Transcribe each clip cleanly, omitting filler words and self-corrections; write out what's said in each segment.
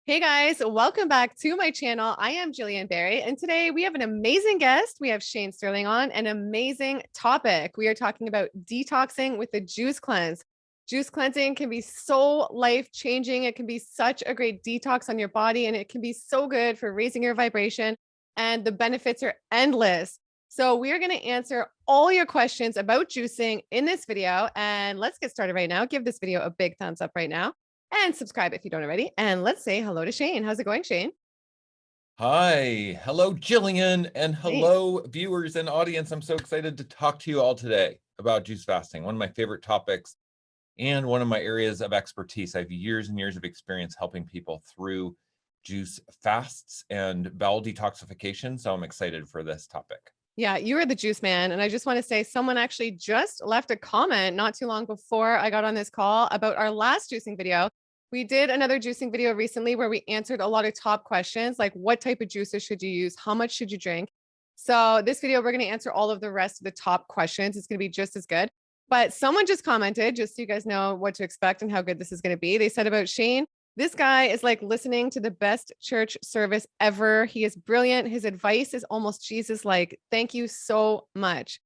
Hey guys, welcome back to my channel. I am Gillian Berry, and today we have an amazing guest. We have Shane Sterling on, an amazing topic. We are talking about detoxing with the juice cleanse. Juice cleansing can be so life-changing. It can be such a great detox on your body, and it can be so good for raising your vibration, and the benefits are endless. So we are going to answer all your questions about juicing in this video, and let's get started right now. Give this video a big thumbs up right now and subscribe if you don't already. And let's say hello to Shane. How's it going, Shane? Hi, hello, Gillian, and Hey. hello, viewers and audience. I'm so excited to talk to you all today about juice fasting, one of my favorite topics and one of my areas of expertise. I have years and years of experience helping people through juice fasts and bowel detoxification, so I'm excited for this topic. Yeah, you are the juice man. And I just want to say someone actually just left a comment not too long before I got on this call about our last juicing video. We did another juicing video recently where we answered a lot of top questions like what type of juices should you use? How much should you drink? So, this video, we're going to answer all of the rest of the top questions. It's going to be just as good. But someone just commented, just so you guys know what to expect and how good this is going to be. They said about Shane, this guy is like listening to the best church service ever. He is brilliant. His advice is almost Jesus like. Thank you so much.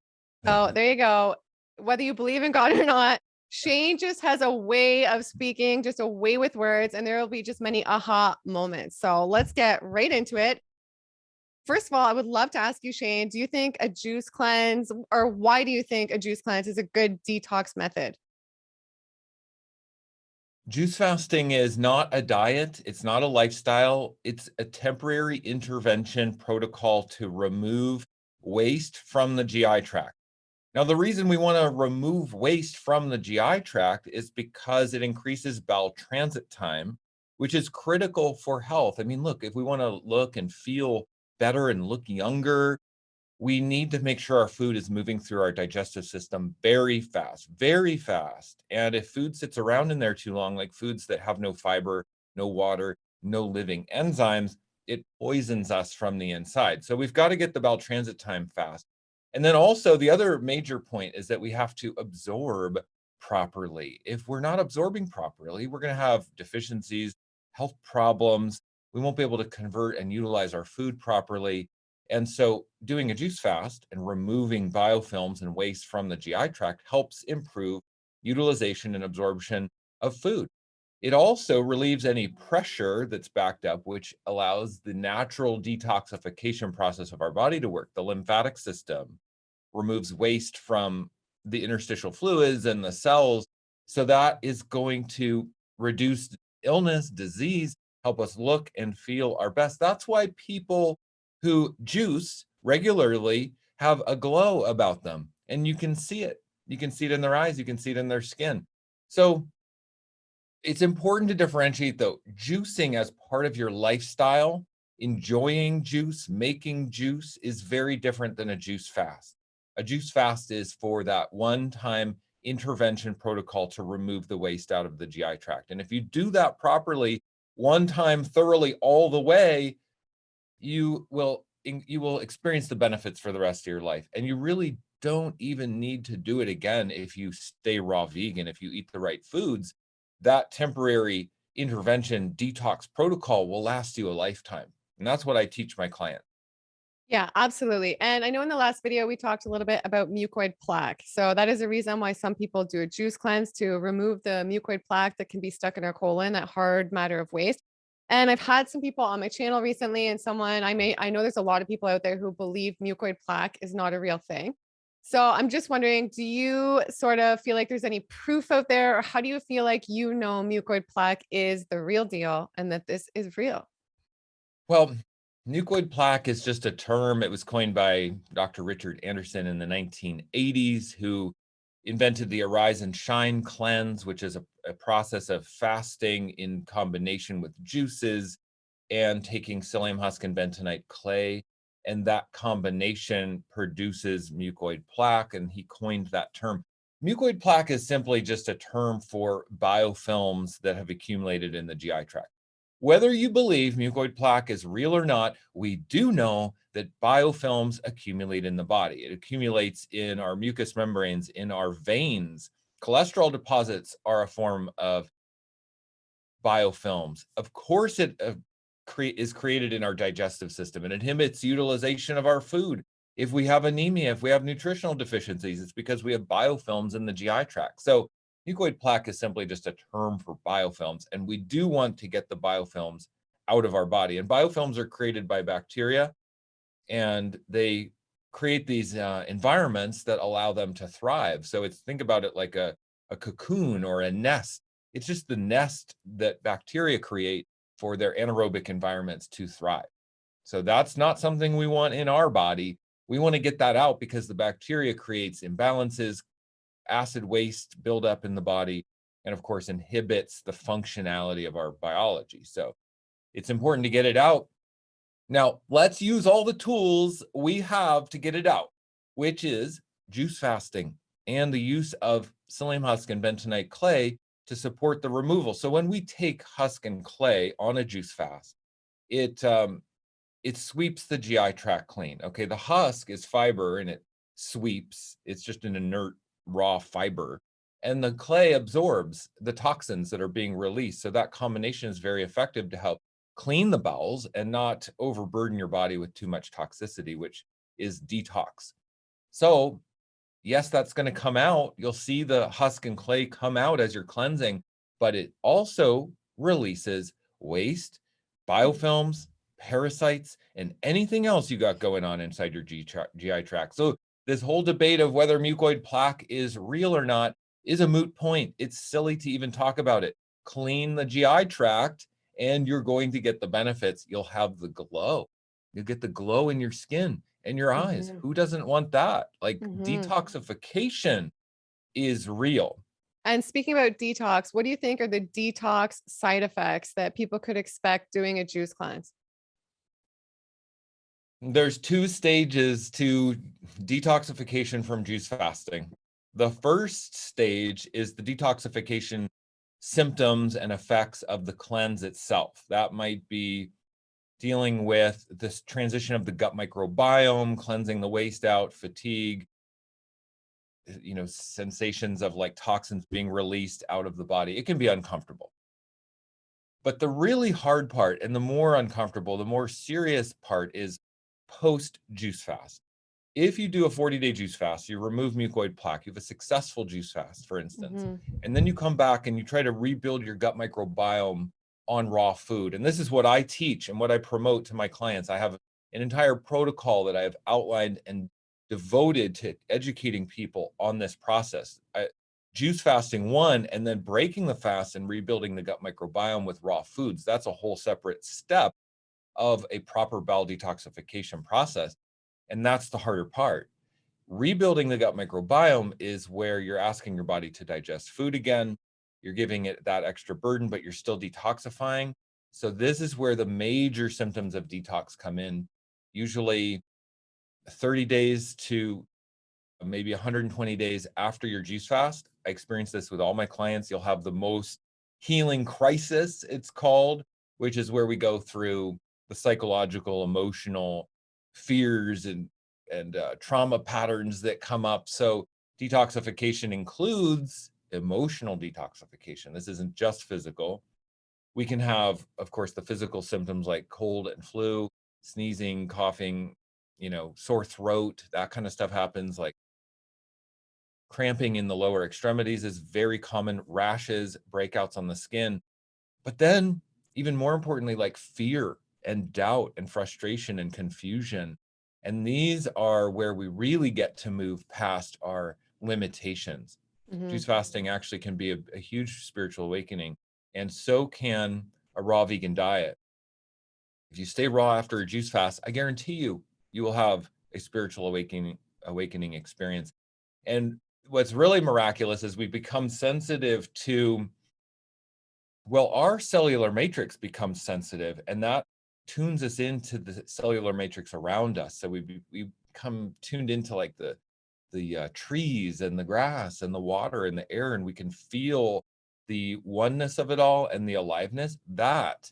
So there you go. Whether you believe in God or not, Shane just has a way of speaking, just a way with words, and there will be just many aha moments. So let's get right into it. First of all, I would love to ask you, Shane, do you think a juice cleanse, or why do you think a juice cleanse is a good detox method? Juice fasting is not a diet, it's not a lifestyle, it's a temporary intervention protocol to remove waste from the GI tract. Now, the reason we want to remove waste from the GI tract is because it increases bowel transit time, which is critical for health. I mean, look, if we want to look and feel better and look younger, we need to make sure our food is moving through our digestive system very fast, very fast. And if food sits around in there too long, like foods that have no fiber, no water, no living enzymes, it poisons us from the inside. So we've got to get the bowel transit time fast. And then also, the other major point is that we have to absorb properly. If we're not absorbing properly, we're going to have deficiencies, health problems. We won't be able to convert and utilize our food properly. And so doing a juice fast and removing biofilms and waste from the GI tract helps improve utilization and absorption of food. It also relieves any pressure that's backed up, which allows the natural detoxification process of our body to work. The lymphatic system removes waste from the interstitial fluids and the cells. So that is going to reduce illness, disease, help us look and feel our best. That's why people who juice regularly have a glow about them. And you can see it. You can see it in their eyes. You can see it in their skin. So it's important to differentiate, though, juicing as part of your lifestyle. Enjoying juice, making juice is very different than a juice fast. A juice fast is for that one-time intervention protocol to remove the waste out of the GI tract. And if you do that properly, one time thoroughly all the way, you will experience the benefits for the rest of your life. And you really don't even need to do it again if you stay raw vegan, if you eat the right foods. That temporary intervention detox protocol will last you a lifetime. And that's what I teach my clients. Yeah, absolutely. And I know in the last video, we talked a little bit about mucoid plaque. So that is a reason why some people do a juice cleanse to remove the mucoid plaque that can be stuck in our colon, that hard matter of waste. And I've had some people on my channel recently, and I know there's a lot of people out there who believe mucoid plaque is not a real thing. So I'm just wondering, do you sort of feel like there's any proof out there, or how do you feel like mucoid plaque is the real deal and that this is real? Well, mucoid plaque is just a term. It was coined by Dr. Richard Anderson in the 1980s, who invented the Arise and Shine cleanse, which is a process of fasting in combination with juices and taking psyllium husk and bentonite clay. And that combination produces mucoid plaque, and he coined that term. Mucoid plaque is simply just a term for biofilms that have accumulated in the GI tract. Whether you believe mucoid plaque is real or not, we do know that biofilms accumulate in the body. It accumulates in our mucous membranes, in our veins. Cholesterol deposits are a form of biofilms. Of course, it is created in our digestive system and inhibits utilization of our food. If we have anemia, if we have nutritional deficiencies, it's because we have biofilms in the GI tract. So mucoid plaque is simply just a term for biofilms, and we do want to get the biofilms out of our body. And biofilms are created by bacteria, and they create these environments that allow them to thrive. So think about it like a cocoon or a nest. It's just the nest that bacteria create for their anaerobic environments to thrive. So that's not something we want in our body. We want to get that out because the bacteria creates imbalances, acid waste buildup in the body, and of course inhibits the functionality of our biology. So it's important to get it out. Now, let's use all the tools we have to get it out, which is juice fasting and the use of psyllium husk and bentonite clay to support the removal. So when we take husk and clay on a juice fast, it sweeps the GI tract clean. Okay, the husk is fiber and it sweeps. It's just an inert raw fiber. And the clay absorbs the toxins that are being released. So that combination is very effective to help clean the bowels and not overburden your body with too much toxicity, which is detox. So yes, that's going to come out. You'll see the husk and clay come out as you're cleansing, but it also releases waste, biofilms, parasites, and anything else you got going on inside your GI tract. So this whole debate of whether mucoid plaque is real or not is a moot point. It's silly to even talk about it. Clean the GI tract and you're going to get the benefits. You'll have the glow. You'll get the glow in your skin and your eyes. Who doesn't want that? Like detoxification is real. And speaking about detox, what do you think are the detox side effects that people could expect doing a juice cleanse? There's 2 stages to detoxification from juice fasting. The first stage is the detoxification symptoms and effects of the cleanse itself. That might be dealing with this transition of the gut microbiome, cleansing the waste out, fatigue, sensations of like toxins being released out of the body. It can be uncomfortable. But the really hard part and the more uncomfortable, the more serious part is post juice fast. If you do a 40-day juice fast, you remove mucoid plaque, you have a successful juice fast, for instance, and then you come back and you try to rebuild your gut microbiome on raw food. And this is what I teach and what I promote to my clients. I have an entire protocol that I have outlined and devoted to educating people on this process. Juice fasting 1, and then breaking the fast and rebuilding the gut microbiome with raw foods. That's a whole separate step of a proper bowel detoxification process. And that's the harder part. Rebuilding the gut microbiome is where you're asking your body to digest food again. You're giving it that extra burden, but you're still detoxifying. So this is where the major symptoms of detox come in. Usually 30 days to maybe 120 days after your juice fast. I experience this with all my clients. You'll have the most healing crisis, it's called, which is where we go through the psychological, emotional fears and trauma patterns that come up. So detoxification includes emotional detoxification. This isn't just physical. We can have, of course, the physical symptoms like cold and flu, sneezing, coughing, sore throat, that kind of stuff happens. Like cramping in the lower extremities is very common, rashes, breakouts on the skin. But then even more importantly, like fear and doubt and frustration and confusion. And these are where we really get to move past our limitations. Juice fasting actually can be a huge spiritual awakening, and so can a raw vegan diet. If you stay raw after a juice fast, I guarantee you will have a spiritual awakening experience. And what's really miraculous is we become sensitive to, well, our cellular matrix becomes sensitive, and that tunes us into the cellular matrix around us. So we become tuned into like the trees and the grass and the water and the air, and we can feel the oneness of it all and the aliveness. That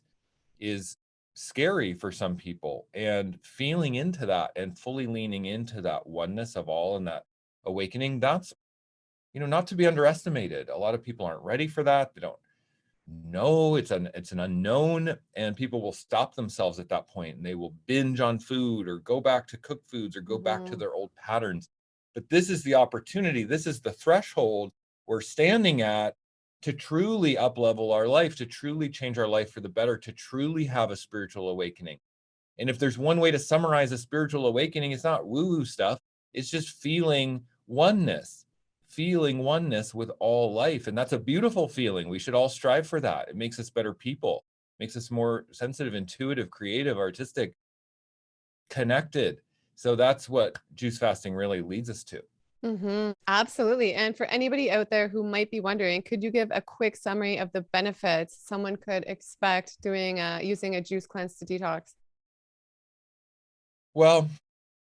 is scary for some people, and feeling into that and fully leaning into that oneness of all and that awakening, that's not to be underestimated. A lot of people aren't ready for that. They don't No, it's an unknown, and people will stop themselves at that point, and they will binge on food or go back to cooked foods or go back to Mhm. their old patterns. But this is the opportunity, this is the threshold we're standing at to truly up-level our life, to truly change our life for the better, to truly have a spiritual awakening. And if there's one way to summarize a spiritual awakening, it's not woo-woo stuff. It's just feeling oneness with all life. And that's a beautiful feeling. We should all strive for that. It makes us better people, makes us more sensitive, intuitive, creative, artistic, connected. So that's what juice fasting really leads us to. Absolutely. And for anybody out there who might be wondering, could you give a quick summary of the benefits someone could expect doing using a juice cleanse to detox? Well,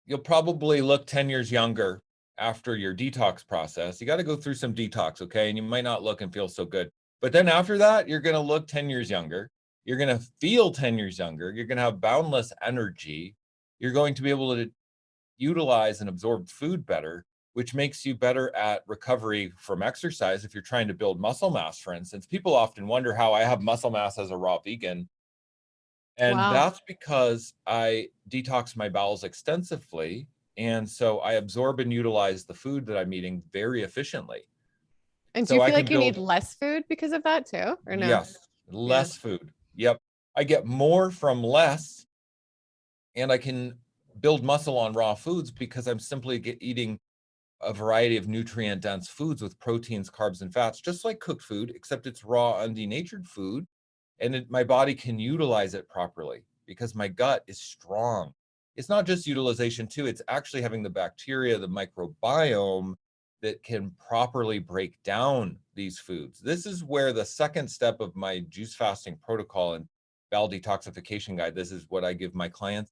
you'll probably look 10 years younger after your detox process. You got to go through some detox, okay? And you might not look and feel so good. But then after that, you're going to look 10 years younger. You're going to feel 10 years younger. You're going to have boundless energy. You're going to be able to utilize and absorb food better, which makes you better at recovery from exercise. If you're trying to build muscle mass, for instance, people often wonder how I have muscle mass as a raw vegan. And Wow. that's because I detox my bowels extensively. And so I absorb and utilize the food that I'm eating very efficiently. And do you So I feel can like you need build, less food because of that too, or no? yes, Yeah. less food. Yep. I get more from less, and I can build muscle on raw foods because I'm simply eating a variety of nutrient dense foods with proteins, carbs, and fats, just like cooked food, except it's raw, undenatured food. And my body can utilize it properly because my gut is strong. It's not just utilization, too, it's actually having the bacteria, the microbiome that can properly break down these foods. This is where the second step of my juice fasting protocol and bowel detoxification guide, this is what I give my clients,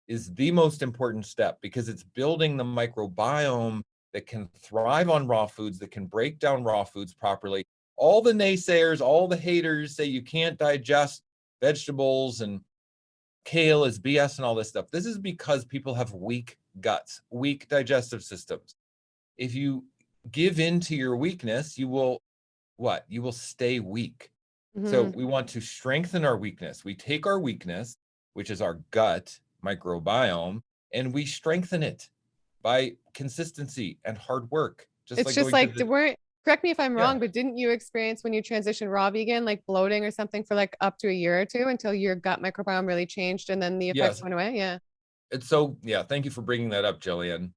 is the most important step because it's building the microbiome that can thrive on raw foods, that can break down raw foods properly. All the naysayers, all the haters say you can't digest vegetables and kale is BS and all this stuff. This is because people have weak guts, weak digestive systems. If you give in to your weakness, you will what? You will stay weak. So Hmm. we want to strengthen our weakness. We take our weakness, which is our gut microbiome, and we strengthen it by consistency and hard work, just It's like just going to like, the weren't, correct me if I'm yeah. wrong, but didn't you experience when you transitioned raw vegan, like bloating or something for like up to a year or two until your gut microbiome really changed and then the effects Yes. went away? Yeah. It's so yeah, thank you for bringing that up, Gillian.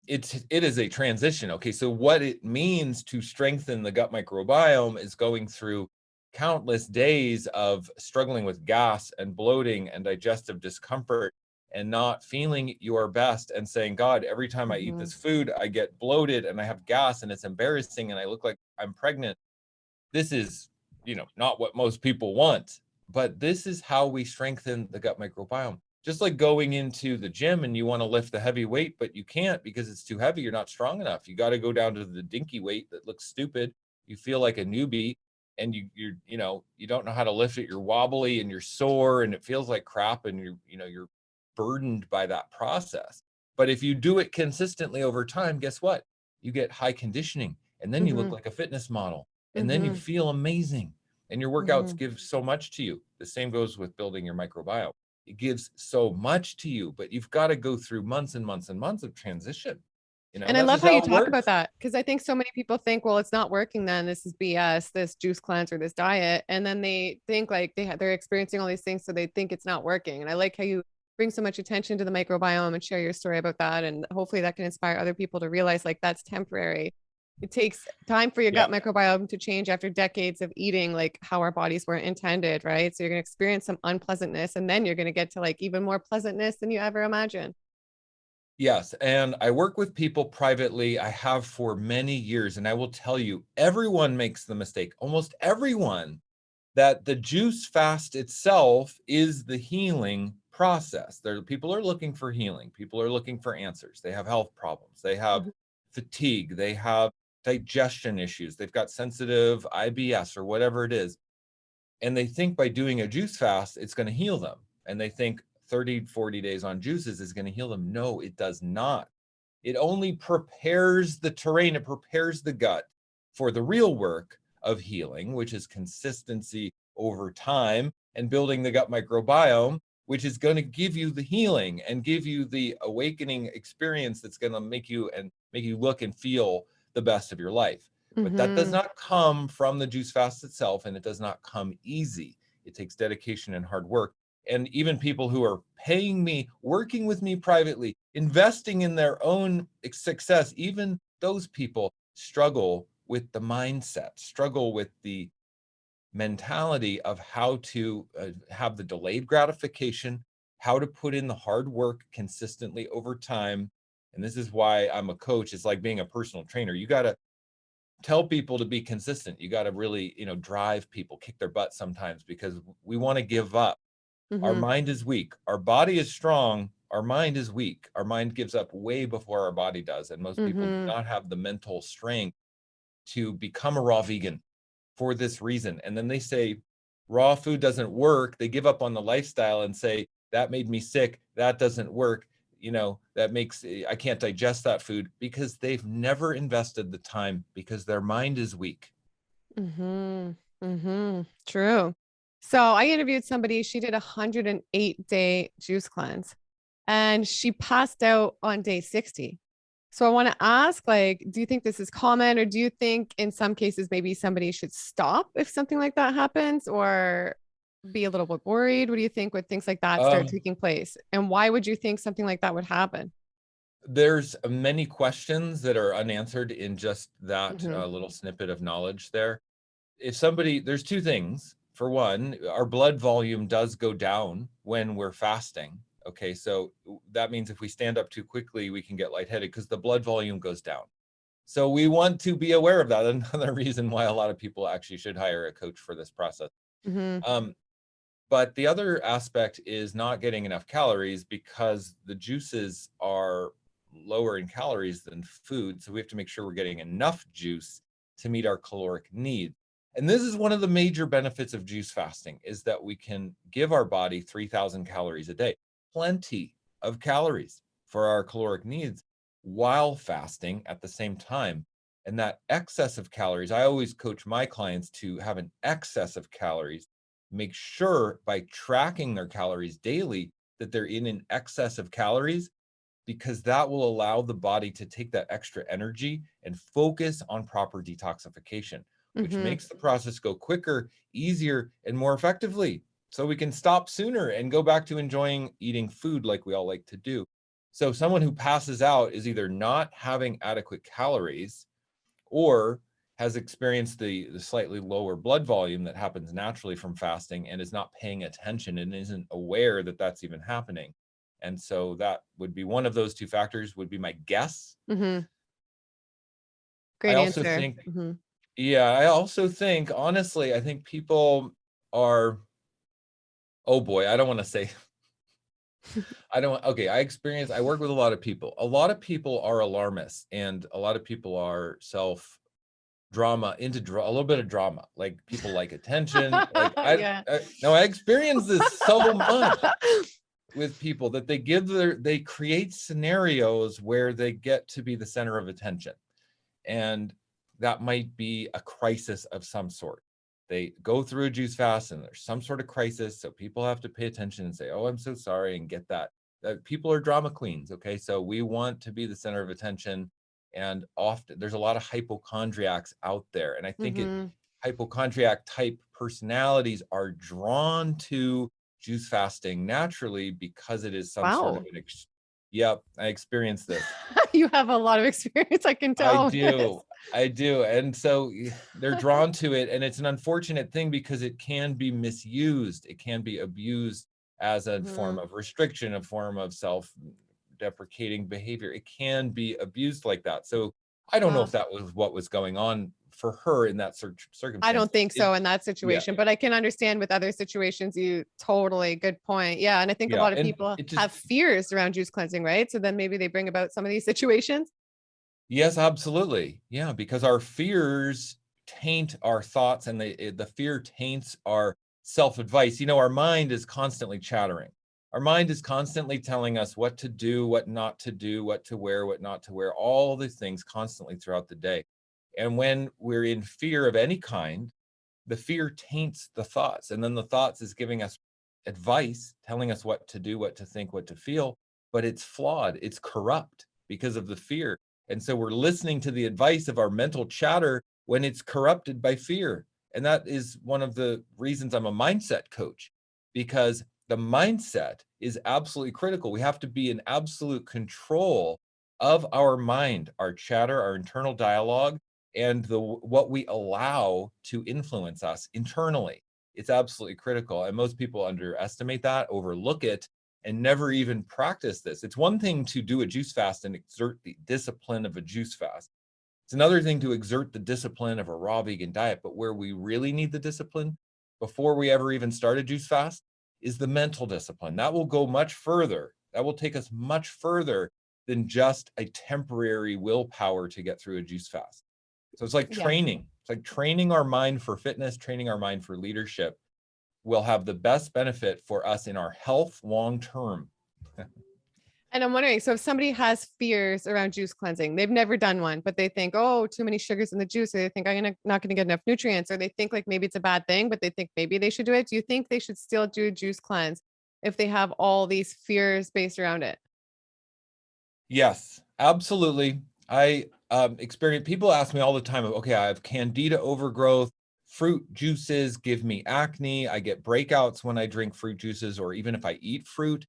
It is a transition. Okay, so what it means to strengthen the gut microbiome is going through countless days of struggling with gas and bloating and digestive discomfort and not feeling your best and saying, God, every time I eat Hmm. this food, I get bloated and I have gas and it's embarrassing and I look like I'm pregnant. This is, not what most people want, but this is how we strengthen the gut microbiome. Just like going into the gym and you want to lift the heavy weight, but you can't because it's too heavy. You're not strong enough. You got to go down to the dinky weight that looks stupid. You feel like a newbie and you don't know how to lift it. You're wobbly and you're sore and it feels like crap and you're burdened by that process. But if you do it consistently over time, guess what? You get high conditioning and then you look Hmm. like a fitness model and then you Hmm. feel amazing and your workouts Hmm. give so much to you. The same goes with building your microbiome. It gives so much to you, but you've got to go through months and months and months of transition. And I That's love just how you how it talk about works. that because I think so many people think, well, it's not working then. This is BS, this juice cleanse or this diet. And then they think like they're experiencing all these things. So they think it's not working. And I like how you bring so much attention to the microbiome and share your story about that. And hopefully that can inspire other people to realize like that's temporary. It takes time for your Yeah. gut microbiome to change after decades of eating like how our bodies were intended, right? So you're going to experience some unpleasantness and then you're going to get to like even more pleasantness than you ever imagined. Yes. And I work with people privately. I have for many years. And I will tell you, everyone makes the mistake, almost everyone, that the juice fast itself is the healing process. People are looking for healing. People are looking for answers. They have health problems. They have Mhm. fatigue. They have digestion issues. They've got sensitive IBS or whatever it is. And they think by doing a juice fast, it's going to heal them. And they think 30, 40 days on juices is going to heal them. No, it does not. It only prepares the terrain, it prepares the gut for the real work of healing, which is consistency over time, and building the gut microbiome, which is going to give you the healing and give you the awakening experience that's going to make you look and feel the best of your life. But that does not come from the juice fast itself, and it does not come easy. It takes dedication and hard work. And even people who are paying me, working with me privately, investing in their own success, even those people struggle with the mindset, struggle with the mentality of how to have the delayed gratification, how to put in the hard work consistently over time. And this is why I'm a coach. It's like being a personal trainer. You got to tell people to be consistent. You got to really, drive people, kick their butt sometimes, because we want to give up. Our mind is weak. Our body is strong. Our mind is weak. Our mind gives up way before our body does. And most people do not have the mental strength to become a raw vegan for this reason. And then they say raw food doesn't work. They give up on the lifestyle and say, that made me sick. That doesn't work. I can't digest that food, because they've never invested the time, because their mind is weak. True. So I interviewed somebody, she did a 108-day juice cleanse and she passed out on day 60. So I want to ask, like, do you think this is common, or do you think in some cases maybe somebody should stop if something like that happens, or be a little bit worried? What do you think when things like that start taking place? And why would you think something like that would happen? There's many questions that are unanswered in just that little snippet of knowledge there. There's two things. For one, our blood volume does go down when we're fasting. Okay, so that means if we stand up too quickly, we can get lightheaded because the blood volume goes down. So we want to be aware of that. Another reason why a lot of people actually should hire a coach for this process. But the other aspect is not getting enough calories, because the juices are lower in calories than food. So we have to make sure we're getting enough juice to meet our caloric need. And this is one of the major benefits of juice fasting, is that we can give our body 3,000 calories a day, plenty of calories for our caloric needs, while fasting at the same time. And that excess of calories, I always coach my clients to have an excess of calories. Make sure by tracking their calories daily that they're in an excess of calories, because that will allow the body to take that extra energy and focus on proper detoxification, which makes the process go quicker, easier, and more effectively. So we can stop sooner and go back to enjoying eating food like we all like to do. So someone who passes out is either not having adequate calories, or has experienced the slightly lower blood volume that happens naturally from fasting, and is not paying attention and isn't aware that that's even happening. And so that would be one of those two factors, would be my guess. Great I also answer. think, honestly, I think people are, oh boy, I don't want to say, I work with a lot of people. A lot of people are alarmists, and a lot of people are drama into a little bit of drama. Like, people like attention. Like Yeah. I experience this so much with people, that they create scenarios where they get to be the center of attention. And that might be a crisis of some sort. They go through a juice fast and there's some sort of crisis. So people have to pay attention and say, oh, I'm so sorry, and get that. People are drama queens. Okay. So we want to be the center of attention. And often there's a lot of hypochondriacs out there. And I think hypochondriac type personalities are drawn to juice fasting naturally, because it is some sort of Wow. Yep, I experienced this. You have a lot of experience, I can tell. I do. And so they're drawn to it. And it's an unfortunate thing, because it can be misused. It can be abused as a form of restriction, a form of self-deprecating behavior. It can be abused like that. So I don't know if that was what was going on for her in that circumstance. I don't think so in that situation, but I can understand with other situations. Good point. Yeah. And I think a lot of people have fears around juice cleansing, right? So then maybe they bring about some of these situations. Yes, absolutely. Yeah, because our fears taint our thoughts, and the fear taints our self-advice. Our mind is constantly chattering. Our mind is constantly telling us what to do, what not to do, what to wear, what not to wear, all these things constantly throughout the day. And when we're in fear of any kind, the fear taints the thoughts. And then the thoughts is giving us advice, telling us what to do, what to think, what to feel, but it's flawed. It's corrupt because of the fear. And so we're listening to the advice of our mental chatter when it's corrupted by fear. And that is one of the reasons I'm a mindset coach, because the mindset is absolutely critical. We have to be in absolute control of our mind, our chatter, our internal dialogue, and what we allow to influence us internally. It's absolutely critical. And most people underestimate that, overlook it, and never even practice this. It's one thing to do a juice fast and exert the discipline of a juice fast. It's another thing to exert the discipline of a raw vegan diet. But where we really need the discipline before we ever even start a juice fast is the mental discipline. That will go much further. That will take us much further than just a temporary willpower to get through a juice fast. So it's like Yeah. training. It's like training our mind for fitness, training our mind for leadership will have the best benefit for us in our health long term. And I'm wondering, so if somebody has fears around juice cleansing, they've never done one, but they think, oh, too many sugars in the juice, or they think not going to get enough nutrients, or they think like maybe it's a bad thing, but they think maybe they should do it. Do you think they should still do a juice cleanse if they have all these fears based around it? Yes, absolutely. I experience people ask me all the time, okay, I have candida overgrowth, fruit juices give me acne, I get breakouts when I drink fruit juices, or even if I eat fruit.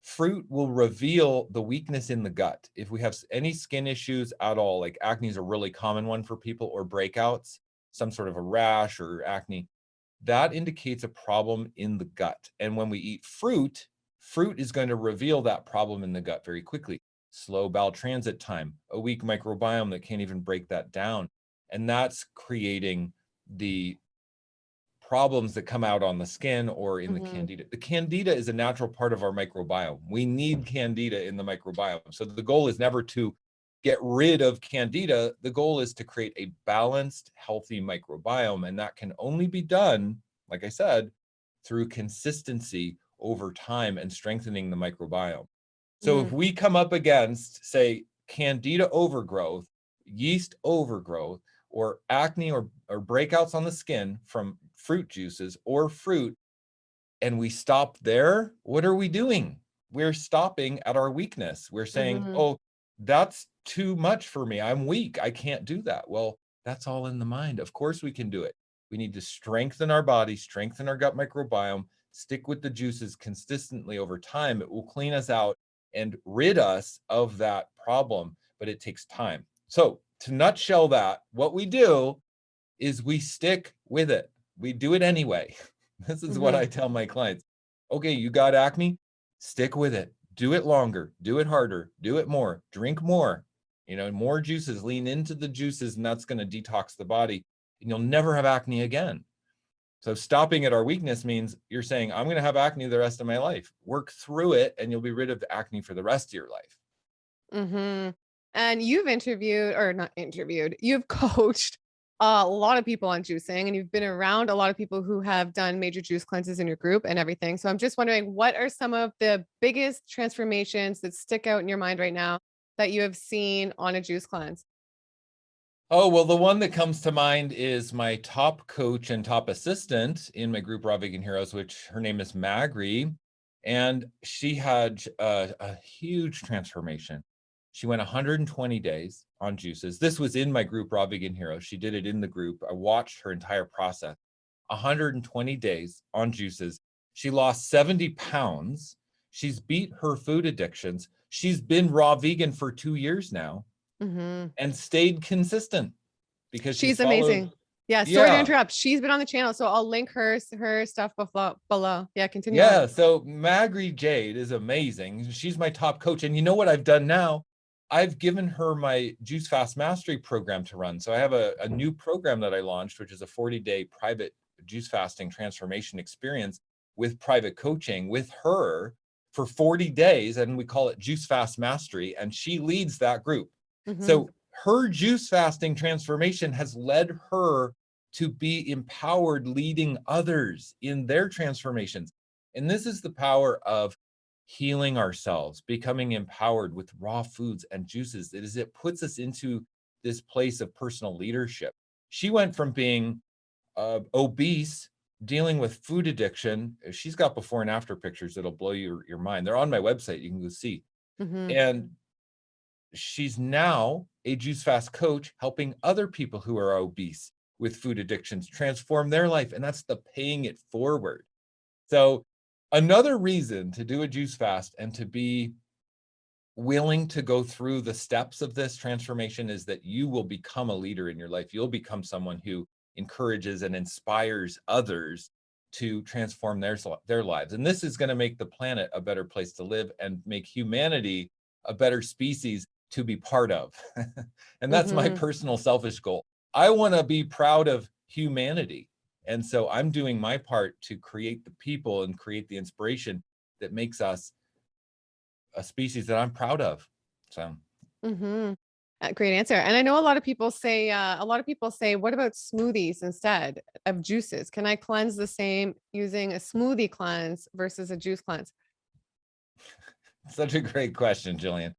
Fruit will reveal the weakness in the gut. If we have any skin issues at all, like acne is a really common one for people, or breakouts, some sort of a rash or acne, that indicates a problem in the gut. And when we eat fruit, fruit is going to reveal that problem in the gut very quickly. Slow bowel transit time, a weak microbiome that can't even break that down. And that's creating the problems that come out on the skin or in the Mm-hmm. candida. The candida is a natural part of our microbiome. We need candida in the microbiome. So the goal is never to get rid of candida. The goal is to create a balanced, healthy microbiome. And that can only be done, like I said, through consistency over time and strengthening the microbiome. So if Mm-hmm. we come up against, say, candida overgrowth, yeast overgrowth, or acne or breakouts on the skin from fruit juices or fruit, and we stop there, what are we doing? We're stopping at our weakness. We're saying, Mm-hmm. oh, that's too much for me. I'm weak. I can't do that. Well, that's all in the mind. Of course we can do it. We need to strengthen our body, strengthen our gut microbiome, stick with the juices consistently over time. It will clean us out and rid us of that problem, but it takes time. So to nutshell that, what we do is we stick with it. We do it anyway. This is what Mm-hmm. I tell my clients. Okay, you got acne? Stick with it. Do it longer, do it harder, do it more, drink more, more juices, lean into the juices, and that's going to detox the body, and you'll never have acne again. So stopping at our weakness means you're saying, I'm going to have acne the rest of my life. Work through it, and you'll be rid of the acne for the rest of your life. Mm-hmm. And you've interviewed, or not interviewed, you've coached a lot of people on juicing, and you've been around a lot of people who have done major juice cleanses in your group and everything. So I'm just wondering, what are some of the biggest transformations that stick out in your mind right now that you have seen on a juice cleanse? Oh, well, the one that comes to mind is my top coach and top assistant in my group, Raw Vegan Heroes, which her name is Magri. And she had a huge transformation. She went 120 days on juices. This was in my group, Raw Vegan Heroes. She did it in the group. I watched her entire process. 120 days on juices. She lost 70 pounds. She's beat her food addictions. She's been raw vegan for 2 years now Mm-hmm. and stayed consistent because she's She's followed. amazing. Yeah, sorry to Yeah. interrupt. She's been on the channel, so I'll link her stuff below. Yeah, continue on. Yeah. So Magri Jade is amazing. She's my top coach. And you know what I've done now? I've given her my Juice Fast Mastery program to run. So I have a new program that I launched, which is a 40-day private juice fasting transformation experience with private coaching with her for 40 days. And we call it Juice Fast Mastery. And she leads that group. Mm-hmm. So her juice fasting transformation has led her to be empowered leading others in their transformations. And this is the power of healing ourselves, becoming empowered with raw foods and juices. It puts us into this place of personal leadership. She went from being obese, dealing with food addiction. She's got before and after pictures that'll blow your mind. They're on my website. You can go see. And she's now a juice fast coach helping other people who are obese with food addictions transform their life. And that's the paying it forward. So another reason to do a juice fast and to be willing to go through the steps of this transformation is that you will become a leader in your life. You'll become someone who encourages and inspires others to transform their lives. And this is going to make the planet a better place to live and make humanity a better species to be part of. And that's my personal selfish goal. I want to be proud of humanity. And so I'm doing my part to create the people and create the inspiration that makes us a species that I'm proud of. So great answer. And I know a lot of people say, what about smoothies instead of juices? Can I cleanse the same using a smoothie cleanse versus a juice cleanse? Such a great question, Gillian.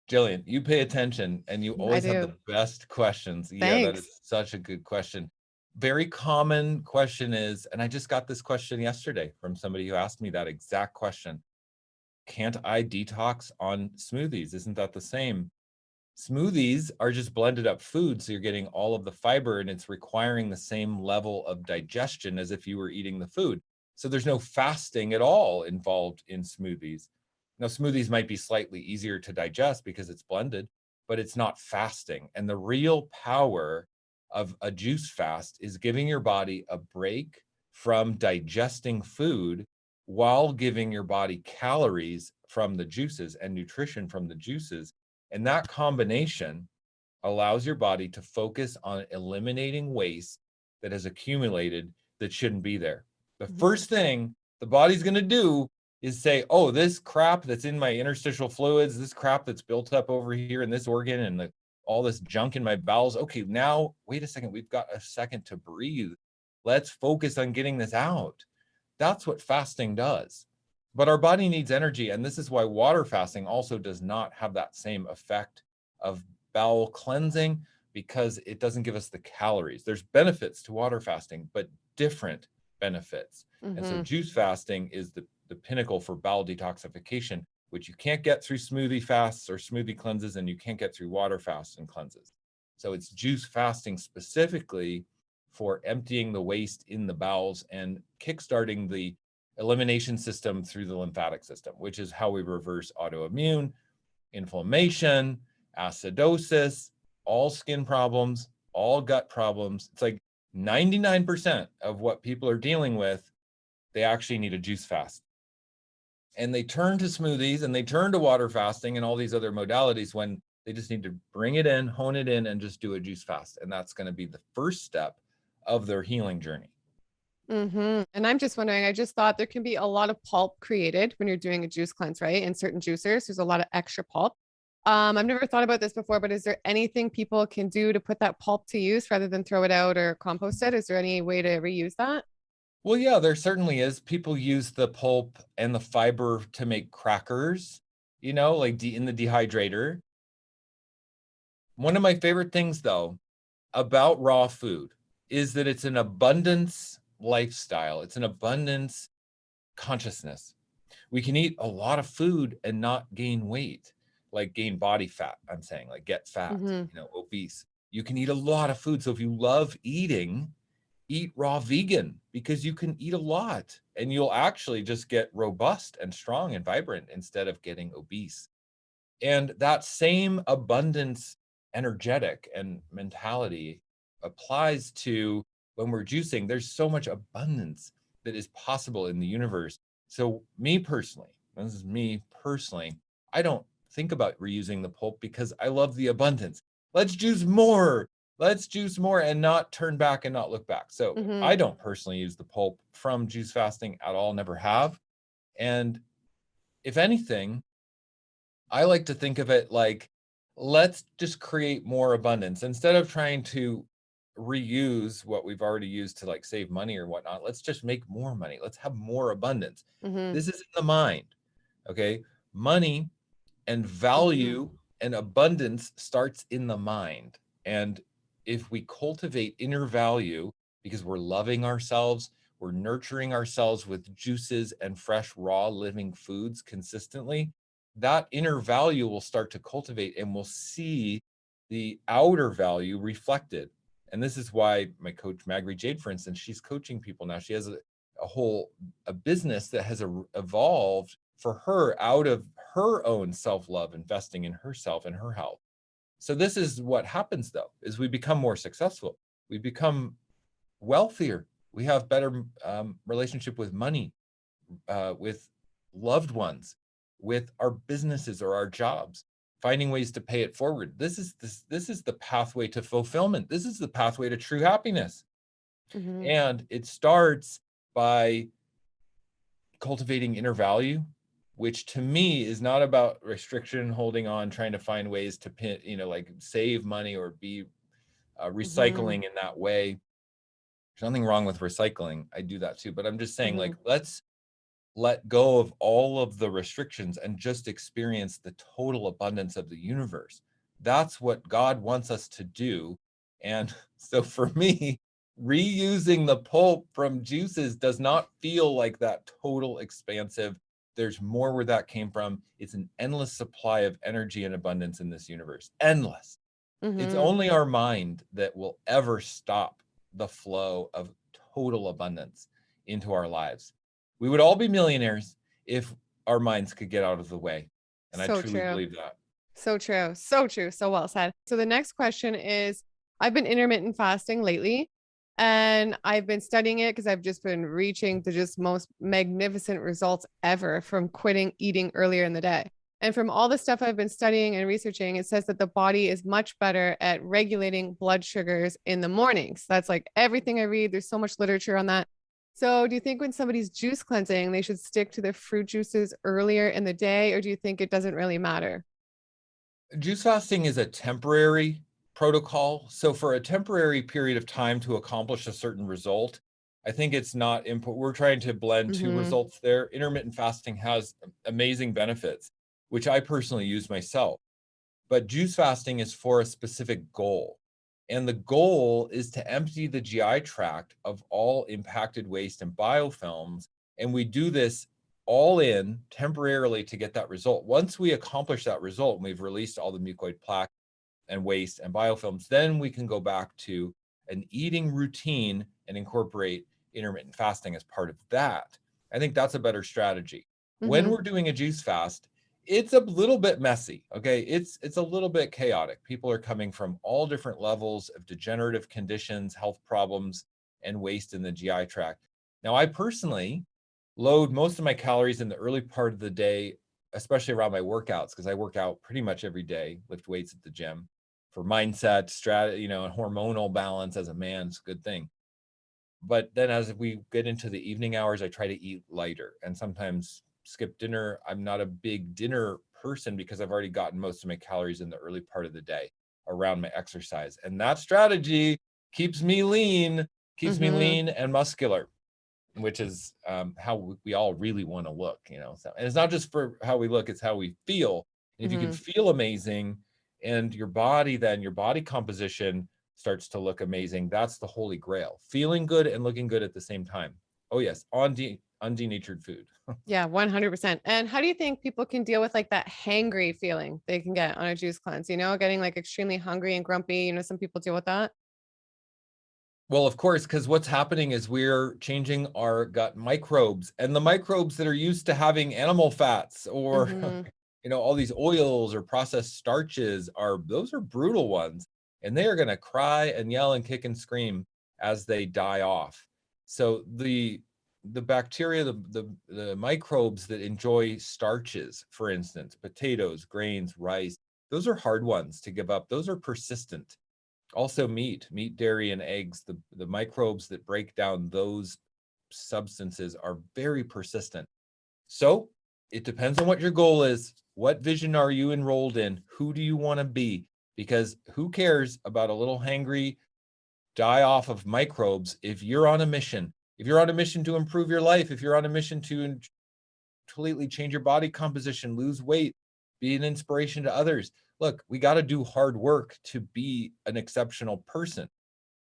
Gillian, you pay attention and you always have the best questions. Yeah, that is such a good question. Very common question is, and I just got this question yesterday from somebody who asked me that exact question. Can't I detox on smoothies? Isn't that the same? Smoothies are just blended up food, so you're getting all of the fiber and it's requiring the same level of digestion as if you were eating the food. So there's no fasting at all involved in smoothies. Now, smoothies might be slightly easier to digest because it's blended, but it's not fasting. And the real power of a juice fast is giving your body a break from digesting food while giving your body calories from the juices and nutrition from the juices. And that combination allows your body to focus on eliminating waste that has accumulated that shouldn't be there. The first thing the body's going to do is say, oh, this crap that's in my interstitial fluids, this crap that's built up over here in this organ and all this junk in my bowels. Okay, now, wait a second. We've got a second to breathe. Let's focus on getting this out. That's what fasting does. But our body needs energy. And this is why water fasting also does not have that same effect of bowel cleansing, because it doesn't give us the calories. There's benefits to water fasting, but different benefits. And so juice fasting is the pinnacle for bowel detoxification, which you can't get through smoothie fasts or smoothie cleanses, and you can't get through water fasts and cleanses. So it's juice fasting specifically for emptying the waste in the bowels and kickstarting the elimination system through the lymphatic system, which is how we reverse autoimmune, inflammation, acidosis, all skin problems, all gut problems. It's like 99% of what people are dealing with, they actually need a juice fast. And they turn to smoothies and they turn to water fasting and all these other modalities when they just need to bring it in, hone it in, and just do a juice fast. And that's going to be the first step of their healing journey. And I'm just wondering, I just thought there can be a lot of pulp created when you're doing a juice cleanse, right? In certain juicers, there's a lot of extra pulp. I've never thought about this before, but is there anything people can do to put that pulp to use rather than throw it out or compost it? Is there any way to reuse that? Well, yeah, there certainly is. People use the pulp and the fiber to make crackers, like in the dehydrator. One of my favorite things, though, about raw food is that it's an abundance lifestyle. It's an abundance consciousness. We can eat a lot of food and not gain weight, like gain body fat. I'm saying, like get fat, obese. You can eat a lot of food. So if you love eating, eat raw vegan, because you can eat a lot and you'll actually just get robust and strong and vibrant instead of getting obese. And that same abundance, energetic and mentality applies to when we're juicing. There's so much abundance that is possible in the universe. So this is me personally, I don't think about reusing the pulp because I love the abundance. Let's juice more. Let's juice more and not turn back and not look back. So I don't personally use the pulp from juice fasting at all, never have. And if anything, I like to think of it like, let's just create more abundance instead of trying to reuse what we've already used to like save money or whatnot. Let's just make more money. Let's have more abundance. This is in the mind. Okay. Money and value and abundance starts in the mind. And if we cultivate inner value because we're loving ourselves, we're nurturing ourselves with juices and fresh, raw, living foods consistently, that inner value will start to cultivate and we'll see the outer value reflected. And this is why my coach, Magri Jade, for instance, she's coaching people now. She has a business that has evolved for her out of her own self-love, investing in herself and her health. So this is what happens though, is we become more successful. We become wealthier. We have better relationship with money, with loved ones, with our businesses or our jobs, finding ways to pay it forward. This is the pathway to fulfillment. This is the pathway to true happiness. Mhm. And it starts by cultivating inner value, which to me is not about restriction, holding on, trying to find ways to pin, like save money or be Mhm. recycling in that way. There's nothing wrong with recycling. I do that too. But I'm just saying, like, Mhm. let's let go of all of the restrictions and just experience the total abundance of the universe. That's what God wants us to do. And so for me, reusing the pulp from juices does not feel like that total expansive. There's more where that came from. It's an endless supply of energy and abundance in this universe. Endless. It's Mhm. only our mind that will ever stop the flow of total abundance into our lives. We would all be millionaires if our minds could get out of the way. And I So truly true. believe that. So true. So true. So well said. So the next question is, I've been intermittent fasting lately and I've been studying it because I've just been reaching the just most magnificent results ever from quitting eating earlier in the day. And from all the stuff I've been studying and researching, it says that the body is much better at regulating blood sugars in the mornings. That's like everything I read. There's so much literature on that. So, do you think when somebody's juice cleansing, they should stick to their fruit juices earlier in the day, or do you think it doesn't really matter? Juice fasting is a temporary protocol. So, for a temporary period of time to accomplish a certain result, I think it's not important. We're trying to blend two Mm-hmm. results there. Intermittent fasting has amazing benefits, which I personally use myself. But juice fasting is for a specific goal. And the goal is to empty the GI tract of all impacted waste and biofilms. And we do this all in temporarily to get that result. Once we accomplish that result and we've released all the mucoid plaque and waste and biofilms, then we can go back to an eating routine and incorporate intermittent fasting as part of that. I think that's a better strategy. When Mm-hmm. we're doing a juice fast, it's a little bit messy. Okay. It's a little bit chaotic. People are coming from all different levels of degenerative conditions, health problems, and waste in the GI tract. Now, I personally load most of my calories in the early part of the day, especially around my workouts, because I work out pretty much every day, lift weights at the gym for mindset, strategy, and hormonal balance as a man. It's a good thing. But then as we get into the evening hours, I try to eat lighter and sometimes skip dinner. I'm not a big dinner person because I've already gotten most of my calories in the early part of the day around my exercise. And that strategy keeps me Mm-hmm. lean and muscular, which is how we all really want to look, So, and it's not just for how we look; it's how we feel. And if you can Mm-hmm. feel amazing, and your body composition starts to look amazing, that's the holy grail: feeling good and looking good at the same time. Oh yes, on undenatured food. Yeah, 100%. And how do you think people can deal with like that hangry feeling they can get on a juice cleanse? Getting like extremely hungry and grumpy. Some people deal with that. Well, of course, because what's happening is we're changing our gut microbes, and the microbes that are used to having animal fats or Mm-hmm. all these oils or processed starches those are brutal ones, and they are going to cry and yell and kick and scream as they die off. So the bacteria, the microbes that enjoy starches, for instance, potatoes, grains, rice, those are hard ones to give up. Those are persistent. Also meat, dairy, and eggs, the microbes that break down those substances are very persistent. So it depends on what your goal is. What vision are you enrolled in? Who do you want to be? Because who cares about a little hangry die off of microbes if you're on a mission? If you're on a mission to improve your life, if you're on a mission to completely change your body composition, lose weight, be an inspiration to others, look, we got to do hard work to be an exceptional person.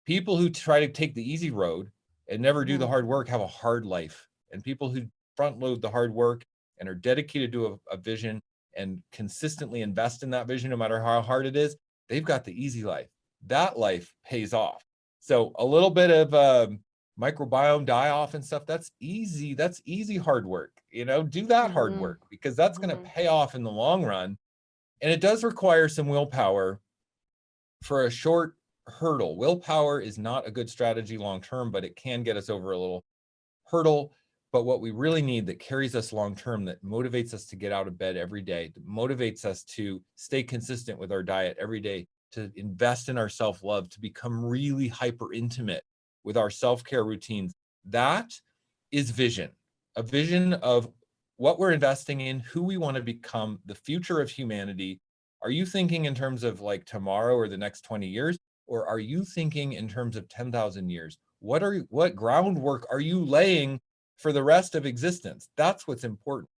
People who try to take the easy road and never do the Mhm. hard work have a hard life. And people who front load the hard work and are dedicated to a vision and consistently invest in that vision, no matter how hard it is, they've got the easy life. That life pays off. So a little bit of microbiome die off and stuff, that's easy. That's easy hard work. Do that hard Mhm. work because that's going to Mhm. pay off in the long run. And it does require some willpower for a short hurdle. Willpower is not a good strategy long term, but it can get us over a little hurdle. But what we really need that carries us long term, that motivates us to get out of bed every day, that motivates us to stay consistent with our diet every day, to invest in our self love, to become really hyper intimate with our self care routines, that is vision. A vision of what we're investing in, who we want to become, the future of humanity. Are you thinking in terms of like tomorrow or the next 20 years? Or are you thinking in terms of 10,000 years? What groundwork are you laying for the rest of existence? That's what's important,